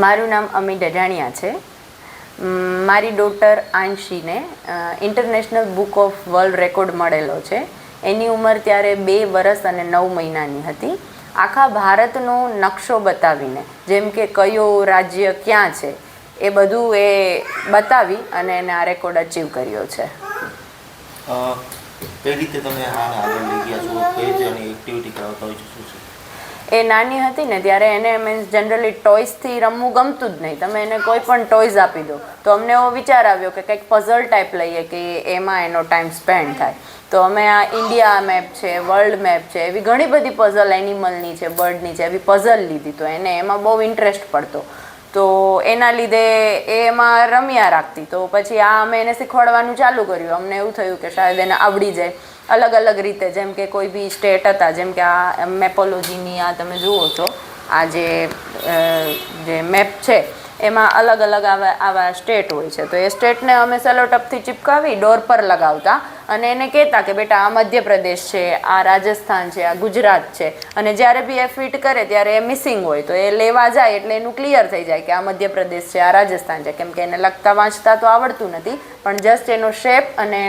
મારું નામ અમી ડઢાણિયા છે. મારી ડોટર આંશીને international book of world record મળેલો છે. એની ઉંમર ત્યારે 2 વર્ષ અને 9 મહિનાની હતી. આખા ભારતનો નકશો બતાવીને, જેમ કે કયો રાજ્ય ક્યાં છે એ બધું એ બતાવી અને એને આ રેકોર્ડ અચીવ કર્યો છે. કઈ રીતે તમે આને આગળ લઈ ગયા છો? કઈ રીતે આની એક્ટિવિટી કરાવતા હોય છો? શું છે? એ નાની હતી ને ત્યારે એને મીન્સ જનરલી ટોયસથી રમવું ગમતું જ નહીં. તમે એને કોઈ પણ ટોયઝ આપી દો તો અમને એવો વિચાર આવ્યો કે કંઈક પઝલ ટાઈપ લઈએ કે એમાં એનો ટાઈમ સ્પેન્ડ થાય. તો અમે આ ઇન્ડિયા મેપ છે, વર્લ્ડ મેપ છે, એવી ઘણી બધી પઝલ એનિમલની છે, બર્ડની છે, એવી પઝલ લીધી. તો એને એમાં બહુ ઇન્ટરેસ્ટ પડતો. તો એના લીધે એ એમાં રમ્યા રાખતી. તો પછી આ અમે એને શીખવાડવાનું ચાલુ કર્યું. અમને એવું થયું કે શાયદ એને આવડી જાય અલગ અલગ રીતે. જેમ કે કોઈ બી સ્ટેટ હતા, જેમ કે આ મેપોલોજીની આ તમે જુઓ છો, આ જે મેપ છે એમાં અલગ અલગ આવા સ્ટેટ હોય છે. તો એ સ્ટેટને અમે સેલોટપથી ચિપકાવી ડોર પર લગાવતા અને એને કહેતા કે બેટા આ મધ્યપ્રદેશ છે, આ રાજસ્થાન છે, આ ગુજરાત છે. અને જ્યારે બી એ ફિટ કરે ત્યારે એ મિસિંગ હોય તો એ લેવા જાય એટલે એનું ક્લિયર થઈ જાય કે આ મધ્યપ્રદેશ છે, આ રાજસ્થાન છે. કેમ કે એને લખતા વાંચતા તો આવડતું નથી, પણ જસ્ટ એનો શેપ અને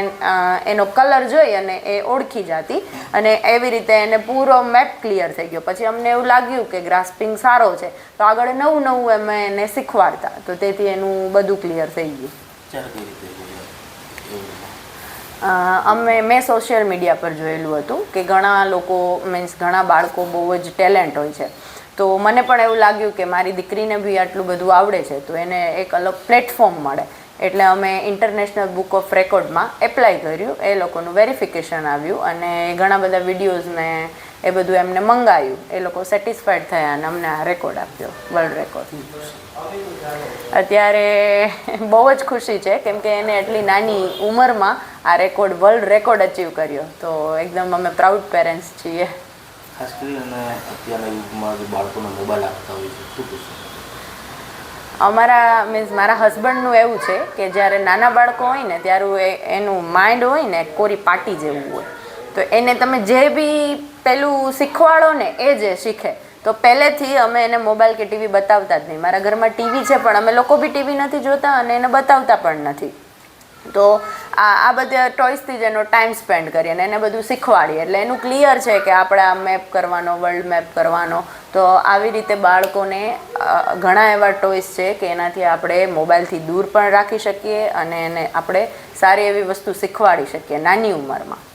એનો કલર જોઈ અને એ ઓળખી જતી. અને એવી રીતે એને પૂરો મેપ ક્લિયર થઈ ગયો. પછી અમને એવું લાગ્યું કે ગ્રાસ્પિંગ સારો છે તો આગળ નવું નવું અમે એને શીખવાડતા. તો તેથી એનું બધું ક્લિયર થઈ ગયું. મેં સોશિયલ મીડિયા પર જોયેલું હતું કે ઘણા લોકો મીન્સ ઘણા બાળકો બહુ જ ટેલેન્ટ હોય છે. તો મને પણ એવું લાગ્યું કે મારી દીકરીને બી આટલું બધું આવડે છે તો એને એક અલગ પ્લેટફોર્મ મળે. એટલે અમે ઇન્ટરનેશનલ બુક ઓફ રેકોર્ડમાં એપ્લાય કર્યું. એ લોકોનું વેરિફિકેશન આવ્યું અને ઘણા બધા વિડીયોઝને એ બધું એમને મંગાવ્યું. એ લોકો સેટિસ્ફાઈડ થયા અને અમને આ રેકોર્ડ આપ્યો, વર્લ્ડ રેકોર્ડ. અત્યારે બહુ જ ખુશી છે કેમ કે એને એટલી નાની ઉંમરમાં આ રેકોર્ડ, વર્લ્ડ રેકોર્ડ અચીવ કર્યો. તો એકદમ અમે પ્રાઉડ પેરેન્ટ્સ છીએ. ખાસ કરીને અત્યારના યુગમાં જે બાળકોને મોબાઈલ આપતા હોય છે, શું કહેશો? અમારા મીન્સ મારા હસબન્ડનું એવું છે કે જ્યારે નાના બાળકો હોય ને ત્યારે એનું માઇન્ડ હોય ને કોરી પાટી જેવું હોય. તો એને તમે જે બી પેલું શીખવાડો ને એ જ શીખે. તો પહેલેથી અમે એને મોબાઈલ કે ટીવી બતાવતા જ નહીં. મારા ઘરમાં ટીવી છે પણ અમે લોકો બી ટીવી નથી જોતા અને એને બતાવતા પણ નથી. તો આ બધા ટોયસથી જ એનો ટાઈમ સ્પેન્ડ કરીએ અને એને બધું શીખવાડીએ. એટલે એનું ક્લિયર છે કે આપણે આ મેપ કરવાનો, વર્લ્ડ મેપ કરવાનો. તો આવી રીતે બાળકોને ઘણા એવા ટોયસ છે કે એનાથી આપણે મોબાઈલથી દૂર પણ રાખી શકીએ અને એને આપણે સારી એવી વસ્તુ શીખવાડી શકીએ નાની ઉંમરમાં.